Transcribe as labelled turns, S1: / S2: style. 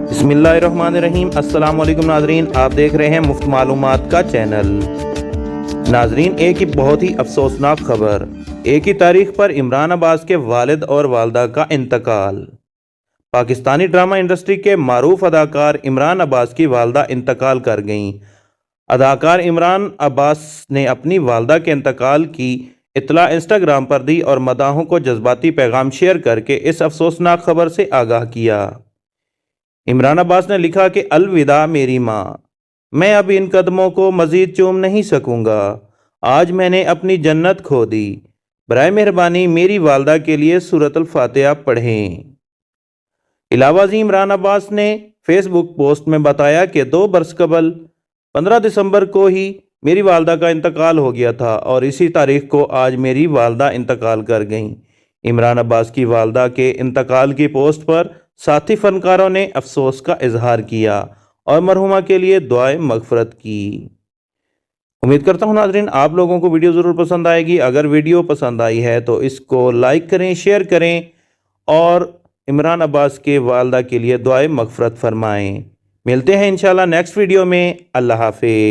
S1: بسم اللہ الرحمن الرحیم۔ السلام علیکم ناظرین، آپ دیکھ رہے ہیں مفت معلومات کا چینل۔ ناظرین، ایک ہی بہت ہی افسوسناک خبر، ایک ہی تاریخ پر عمران عباس کے والد اور والدہ کا انتقال۔ پاکستانی ڈرامہ انڈسٹری کے معروف اداکار عمران عباس کی والدہ انتقال کر گئیں۔ اداکار عمران عباس نے اپنی والدہ کے انتقال کی اطلاع انسٹاگرام پر دی اور مداحوں کو جذباتی پیغام شیئر کر کے اس افسوسناک خبر سے آگاہ کیا۔ عمران عباس نے لکھا کہ الوداع میری ماں، میں اب ان قدموں کو مزید چوم نہیں سکوں گا، آج میں نے اپنی جنت کھو دی، برائے مہربانی میری والدہ کے لیے سورۃ الفاتحہ پڑھیں۔ علاوہ ازیں عمران عباس نے فیس بک پوسٹ میں بتایا کہ 2 برس قبل 15 دسمبر کو ہی میری والدہ کا انتقال ہو گیا تھا اور اسی تاریخ کو آج میری والدہ انتقال کر گئیں۔ عمران عباس کی والدہ کے انتقال کی پوسٹ پر ساتھی فنکاروں نے افسوس کا اظہار کیا اور مرحومہ کے لیے دعائے مغفرت کی۔ امید کرتا ہوں ناظرین آپ لوگوں کو ویڈیو ضرور پسند آئے گی۔ اگر ویڈیو پسند آئی ہے تو اس کو لائک کریں، شیئر کریں اور عمران عباس کے والدہ کے لیے دعائے مغفرت فرمائیں۔ ملتے ہیں انشاءاللہ نیکسٹ ویڈیو میں۔ اللہ حافظ۔